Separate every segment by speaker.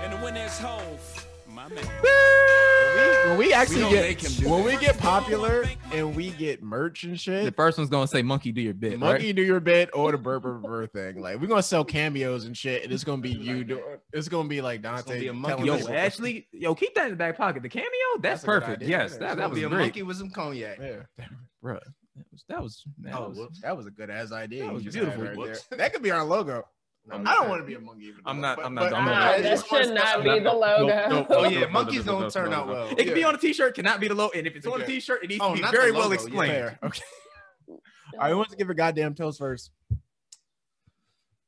Speaker 1: And the winner is Hove. My man.
Speaker 2: When we actually get popular and we get merch and shit,
Speaker 3: The first one's gonna say "Monkey, do your bit."
Speaker 2: Monkey
Speaker 3: right?
Speaker 2: do your bit or the burr thing. Like we're gonna sell cameos and shit, and it's gonna be you doing. It's gonna be like Dante.
Speaker 4: be a monkey.
Speaker 2: telling
Speaker 3: Yo,
Speaker 2: us-
Speaker 3: Ashley, keep that in the back pocket. The cameo, that's
Speaker 2: That's a good
Speaker 3: perfect.
Speaker 2: idea.
Speaker 3: Yes,
Speaker 2: It's
Speaker 3: that
Speaker 4: That
Speaker 3: was
Speaker 4: be a
Speaker 3: great.
Speaker 4: monkey with some cognac.
Speaker 2: Yeah,
Speaker 3: Bruh, that was
Speaker 2: that was a good ass idea.
Speaker 3: That
Speaker 2: you
Speaker 3: was
Speaker 2: just
Speaker 3: beautiful.
Speaker 2: had right
Speaker 3: Whoops.
Speaker 2: there. That could be our logo. I don't want to be a monkey. Even
Speaker 3: I'm
Speaker 2: though,
Speaker 3: not.
Speaker 2: but-
Speaker 3: I'm
Speaker 2: but-
Speaker 3: not. I'm
Speaker 2: Ah,
Speaker 3: not.
Speaker 2: I
Speaker 5: That
Speaker 2: just want
Speaker 5: should not
Speaker 2: special-
Speaker 5: be the logo.
Speaker 4: Oh yeah, monkeys don't turn out well.
Speaker 3: It can be on a t-shirt, cannot be the logo. And if it's on a
Speaker 2: Okay.
Speaker 3: t-shirt, it needs
Speaker 4: Oh,
Speaker 3: to be
Speaker 4: not
Speaker 3: very
Speaker 4: the
Speaker 3: well
Speaker 4: logo, yeah.
Speaker 3: explained.
Speaker 2: Fair. Okay. All right, who wants to give a goddamn toast first?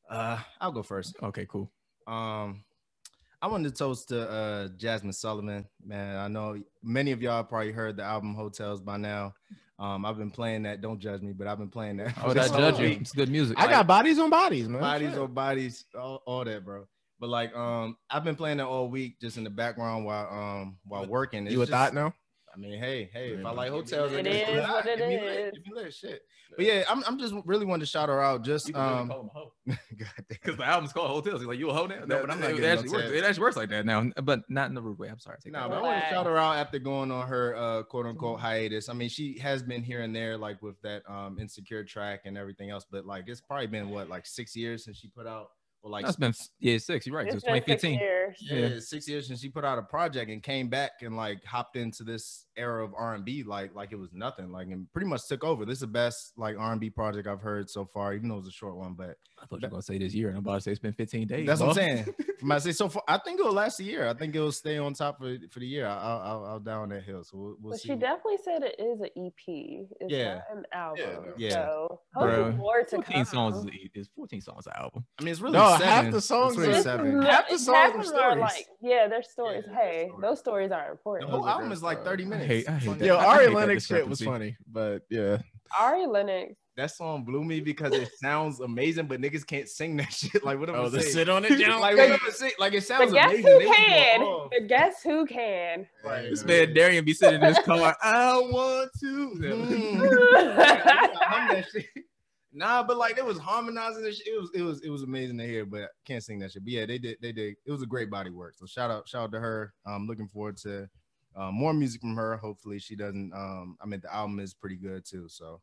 Speaker 4: I'll go first.
Speaker 3: Okay, cool.
Speaker 4: I wanted to toast to Jazmine Sullivan. Man, I know many of y'all probably heard the album Hotels by now. I've been playing that. Don't judge me, but I've been playing that.
Speaker 3: Oh, that judge you. It's good music.
Speaker 2: I got bodies on bodies, man.
Speaker 4: Bodies
Speaker 2: Shit.
Speaker 4: on bodies, all that, bro. But like, I've been playing that all week, just in the background while working. It's
Speaker 2: You a
Speaker 4: just,
Speaker 2: thought now?
Speaker 4: I mean, hey, if I like hotels,
Speaker 5: It
Speaker 4: I guess
Speaker 5: is what it
Speaker 4: if you
Speaker 5: is.
Speaker 4: if you lit, shit. But yeah, I'm just really wanted to shout her out. Just
Speaker 3: You can really call him a hoe.
Speaker 4: goddamn.
Speaker 3: Because the album's called Hotels. He's like, you a hoe now? No, but I'm not
Speaker 4: It
Speaker 3: getting
Speaker 4: actually
Speaker 3: no
Speaker 4: works-
Speaker 3: it actually works like that now, but not in the rude way. I'm sorry. Take
Speaker 4: Nah,
Speaker 3: that
Speaker 4: but I
Speaker 3: back.
Speaker 4: want to shout her out after going on her quote unquote hiatus. I mean, she has been here and there, like with that Insecure track and everything else. But like, it's probably been what, like 6 years since she put out, or like
Speaker 3: That's been 6. You're right. It was
Speaker 5: It's been 6
Speaker 3: 2015.
Speaker 5: years.
Speaker 4: yeah, 6 years since she put out a project and came back and like hopped into this era of R&B like it was nothing, like, and pretty much took over. This is the best like R&B project I've heard so far, even though it was a short one. But
Speaker 3: I thought you were gonna say this year, and I'm about to say it's been 15 days.
Speaker 4: that's what I'm
Speaker 3: bro.
Speaker 4: saying. I'm about to say so far. I think it'll last a year. I think it'll stay on top for the year. I'll down that hill. So we'll
Speaker 5: But
Speaker 4: see.
Speaker 5: she definitely said it is an EP. It's
Speaker 4: Yeah.
Speaker 5: not an album.
Speaker 4: Yeah.
Speaker 5: So
Speaker 3: Bro,
Speaker 5: hopefully more to
Speaker 3: 14
Speaker 5: come.
Speaker 3: songs is 14 songs an album.
Speaker 4: I mean, it's really
Speaker 2: No,
Speaker 4: 7.
Speaker 2: half the songs
Speaker 4: It's really
Speaker 2: are-
Speaker 4: 7.
Speaker 2: Half the songs are stories.
Speaker 5: like, yeah, they're stories.
Speaker 4: Yeah,
Speaker 5: Hey,
Speaker 4: they're stories.
Speaker 5: those stories are
Speaker 4: The
Speaker 5: important.
Speaker 4: whole album is like 30 minutes.
Speaker 3: I hate
Speaker 4: Funny.
Speaker 3: that.
Speaker 2: Yo,
Speaker 3: I
Speaker 2: Ari
Speaker 3: hate that
Speaker 2: Lennox shit was
Speaker 3: discrepancy.
Speaker 2: funny, but yeah.
Speaker 5: Ari Lennox.
Speaker 4: That song blew me because it sounds amazing, but niggas can't sing that shit. Like, what am I
Speaker 2: Oh, the
Speaker 4: saying?
Speaker 2: sit on it, John.
Speaker 4: Like, what am I saying? Like, it sounds
Speaker 5: But guess
Speaker 4: amazing.
Speaker 5: who
Speaker 4: They just go
Speaker 5: can?
Speaker 4: off.
Speaker 5: But guess who can?
Speaker 4: Right.
Speaker 3: This man Darian be sitting in his car. I want to.
Speaker 4: Hum that shit. Nah, but like, it was harmonizing this shit. It was amazing to hear, but I can't sing that shit. But yeah, they did. It was a great body work. So shout out to her. I'm looking forward to more music from her. Hopefully she doesn't. I mean, the album is pretty good too. So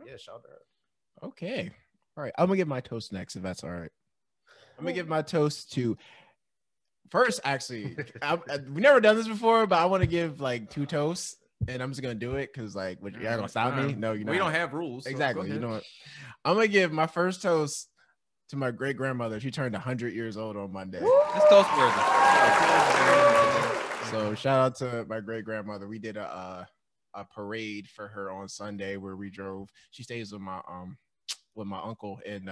Speaker 4: yeah, shout out to her.
Speaker 2: Okay. All right. I'm gonna give my toast next, if that's all right. I'm gonna give my toast to first. Actually, we've never done this before, but I want to give like 2 toasts, and I'm just gonna do it because like, you're not gonna stop me. No, you're not.
Speaker 3: We don't have rules. So
Speaker 2: Exactly.
Speaker 3: go
Speaker 2: You
Speaker 3: ahead.
Speaker 2: know what? I'm gonna give my first toast to my great grandmother. She turned 100 years old on Monday.
Speaker 3: That's toast worthy.
Speaker 2: So shout out to my great grandmother. We did a parade for her on Sunday where we drove. She stays with my uncle and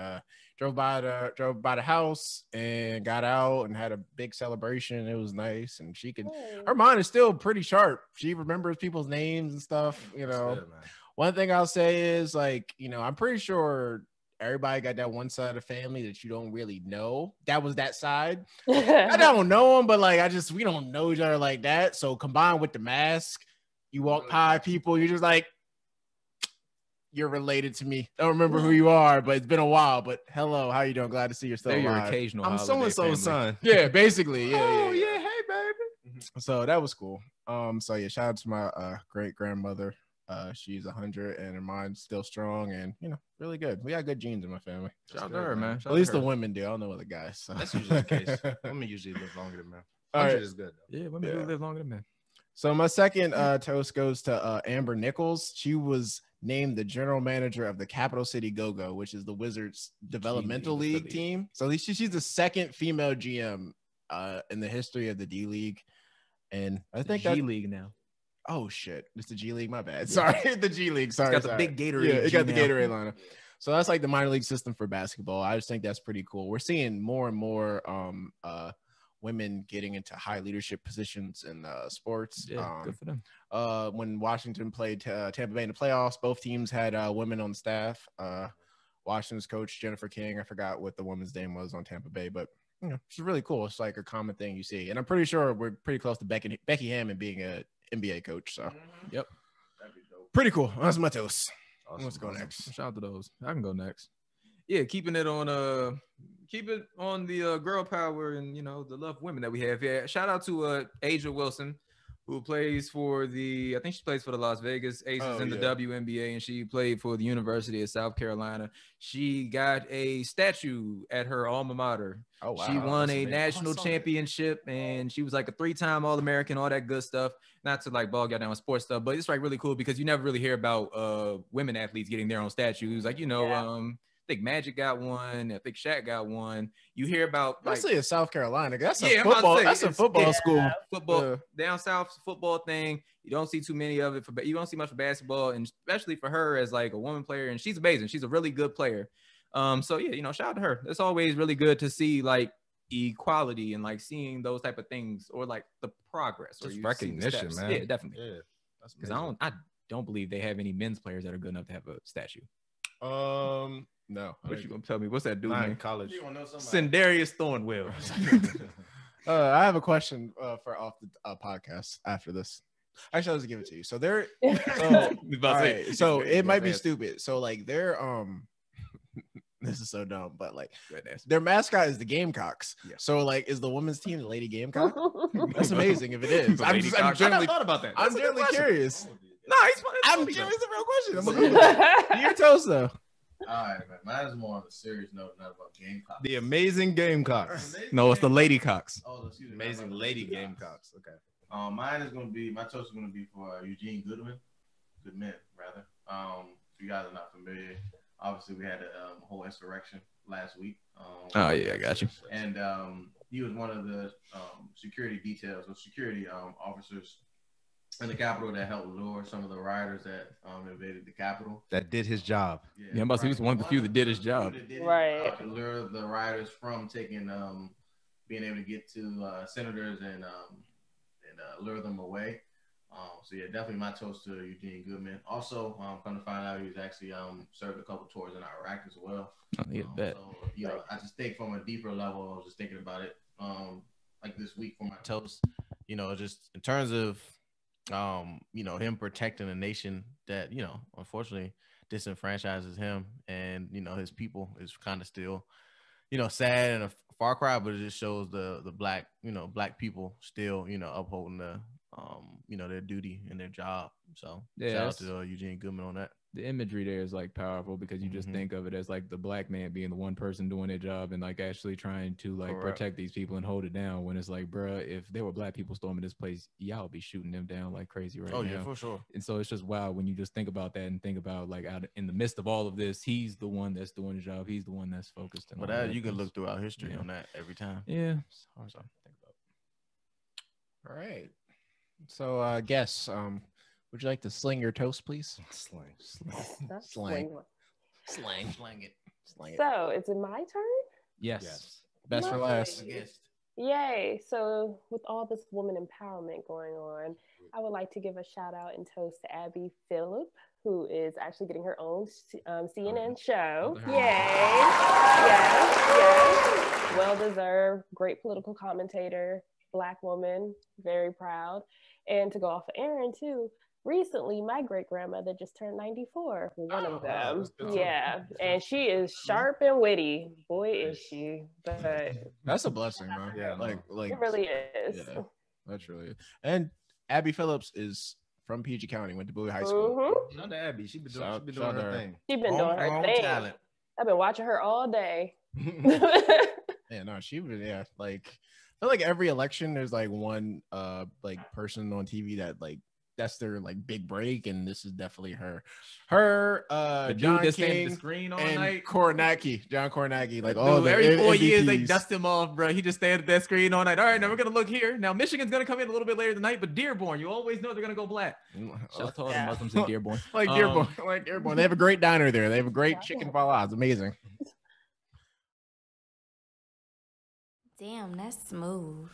Speaker 2: drove by the house and got out and had a big celebration. It was nice, and she could. Her mind is still pretty sharp. She remembers people's names and stuff. You know.
Speaker 4: Good, man.
Speaker 2: One thing I'll say is like, you know, I'm pretty sure everybody got that one side of the family that you don't really know. That was that side. I don't know them, but like we don't know each other like that. So combined with the mask, you walk by people, you're just like, you're related to me. Don't remember who you are, but it's been a while. But hello, how you doing? Glad to see you're still
Speaker 3: They're your
Speaker 2: alive.
Speaker 3: occasional.
Speaker 4: I'm so and so's son.
Speaker 2: Yeah, basically. Yeah,
Speaker 4: Oh
Speaker 2: yeah.
Speaker 4: yeah, hey baby.
Speaker 2: So that was cool. So yeah, shout out to my great grandmother. She's 100 and her mind's still strong and you know really good. We got good genes in my family.
Speaker 3: Shout out to her, man. Shout
Speaker 2: At
Speaker 3: out
Speaker 2: least
Speaker 3: to
Speaker 2: the
Speaker 3: her.
Speaker 2: women do. I don't know about the guys. So.
Speaker 4: That's usually the case. Women usually live longer than men.
Speaker 2: All
Speaker 4: 100
Speaker 2: right.
Speaker 4: is good though.
Speaker 3: Yeah, women do live longer than men.
Speaker 2: So my second toast goes to Amber Nichols. She was named the general manager of the Capital City Go-Go, which is the Wizards developmental league team. So she's the second female GM in the history of the D League. And I think
Speaker 3: G League now.
Speaker 2: Oh shit, it's the G League. My bad. Sorry, the G League. Sorry,
Speaker 3: It's got the big Gatorade.
Speaker 2: Yeah, it got the
Speaker 3: G now.
Speaker 2: Gatorade lineup. So that's like the minor league system for basketball. I just think that's pretty cool. We're seeing more and more women getting into high leadership positions in sports.
Speaker 3: Yeah, good for them.
Speaker 2: When Washington played Tampa Bay in the playoffs, both teams had women on the staff. Washington's coach Jennifer King, I forgot what the woman's name was on Tampa Bay, but you know, she's really cool. It's like a common thing you see, and I'm pretty sure we're pretty close to Becky Hammond being a NBA coach. So,
Speaker 3: Yep.
Speaker 2: pretty cool. That's my toast.
Speaker 4: Awesome.
Speaker 2: Let's go next.
Speaker 3: Shout out to those. I can go next. yeah, keeping it on keep it on the girl power and the love of women that we have here. Shout out to Asia Wilson, who plays for I think she plays for the Las Vegas Aces in the WNBA, and she played for the University of South Carolina. She got a statue at her alma mater.
Speaker 2: Oh, wow.
Speaker 3: She won a national championship, and she was like a 3-time All-American, all that good stuff. Not to like bog y'all down with sports stuff, but it's like really cool because you never really hear about women athletes getting their own statues. Like, I think Magic got one. I think Shaq got one. You hear about
Speaker 2: especially in South Carolina. That's a
Speaker 3: I'm about to
Speaker 2: football.
Speaker 3: say,
Speaker 2: That's a football school.
Speaker 3: Football down south, football thing. You don't see too many of it. You don't see much for basketball, and especially for her as like a woman player. And she's amazing. She's a really good player. So yeah, shout out to her. It's always really good to see like equality and like seeing those type of things or like the progress or
Speaker 4: Just recognition, man.
Speaker 3: Yeah, definitely.
Speaker 4: Yeah,
Speaker 3: because I don't believe they have any men's players that are good enough to have a statue.
Speaker 2: No.
Speaker 3: What you gonna tell me? What's that dude name?
Speaker 4: In college.
Speaker 3: Sendarius Thornwell.
Speaker 2: I have a question for off the podcast after this. Actually, I'll just give it to you. So they're so it might be stupid. So like they're this is so dumb, but like their mascot is the Gamecocks. Yeah. So like, is the women's team the Lady Gamecock? That's amazing if it is. I'm generally
Speaker 3: thought about that.
Speaker 2: I'm generally curious.
Speaker 3: No, it's
Speaker 2: it's a real question. Do your toast though.
Speaker 6: All right, man. Mine is more on a serious note, not about Gamecocks.
Speaker 4: The amazing Gamecocks.
Speaker 3: No, it's the Lady Cocks.
Speaker 6: Oh, excuse me.
Speaker 4: Amazing Lady Gamecocks. Okay.
Speaker 6: Mine is going to be, my toast is going to be for Eugene Goodman. Goodman, rather. If you guys are not familiar, obviously we had a whole insurrection last week.
Speaker 3: Oh, yeah, I got you.
Speaker 6: And he was one of the security details or security officers in the Capitol that helped lure some of the rioters that invaded the Capitol.
Speaker 4: That did his job.
Speaker 3: Yeah, he was one of the few that did his job.
Speaker 5: Right.
Speaker 6: To lure the rioters from taking, being able to get to senators and lure them away. So yeah, definitely my toast to Eugene Goodman. Also, come to find out he was actually served a couple tours in Iraq as well.
Speaker 3: Oh, yeah, bet.
Speaker 6: So, I just think from a deeper level, I was just thinking about it like this week for my toast, just in terms of him protecting a nation that, unfortunately disenfranchises him and, his people is kind of still, sad and a far cry, but it just shows the black people still, upholding the, their duty and their job. So shout out to Eugene Goodman on that.
Speaker 3: The imagery there is like powerful because you just think of it as like the black man being the one person doing their job and like actually trying to like protect these people and hold it down, when it's like, bruh, if there were black people storming this place, y'all be shooting them down like crazy right now. Oh yeah,
Speaker 2: for sure.
Speaker 3: And so it's just wild when you just think about that and think about like out in the midst of all of this, he's the one that's doing the job. He's the one that's focused.
Speaker 6: But you can look throughout history on that every time.
Speaker 3: Yeah.
Speaker 6: It's hard to think about.
Speaker 2: All right. So guess would you like to sling your toast, please?
Speaker 4: Slang.
Speaker 2: Slang it.
Speaker 5: So, is it my turn?
Speaker 3: Yes.
Speaker 2: Best for last.
Speaker 5: Yay. So, with all this woman empowerment going on, I would like to give a shout out and toast to Abby Phillip, who is actually getting her own CNN show. Yay. Yes. Well deserved. Great political commentator. Black woman. Very proud. And to go off of Aaron, too. Recently, my great-grandmother just turned 94. One of them. Yeah. And she is sharp and witty. Boy, is she. But
Speaker 2: that's a blessing, man. Yeah. Like
Speaker 5: it really is.
Speaker 2: Yeah, that's really. And Abby Phillips is from PG County, went to Bowie High School.
Speaker 5: Mm-hmm.
Speaker 4: Shout out to Abby. She's been doing her thing.
Speaker 5: She's been doing her thing.
Speaker 4: Talent.
Speaker 5: I've been watching her all day.
Speaker 2: Yeah, no, she was, like, I feel like every election there's like one like person on TV that like that's their like big break, and this is definitely her. The John
Speaker 3: dude
Speaker 2: King
Speaker 3: the screen all
Speaker 2: and
Speaker 3: night.
Speaker 2: John Kornacki, like
Speaker 3: all every 4 years they dust him off, bro. He just stayed at that screen all night. All right, now we're gonna look here. Now Michigan's gonna come in a little bit later tonight, but Dearborn, you always know they're gonna go black. Shout out to all the Muslims in Dearborn.
Speaker 2: Dearborn, they have a great diner there. They have a great chicken falafel. It's amazing.
Speaker 7: Damn, that's smooth.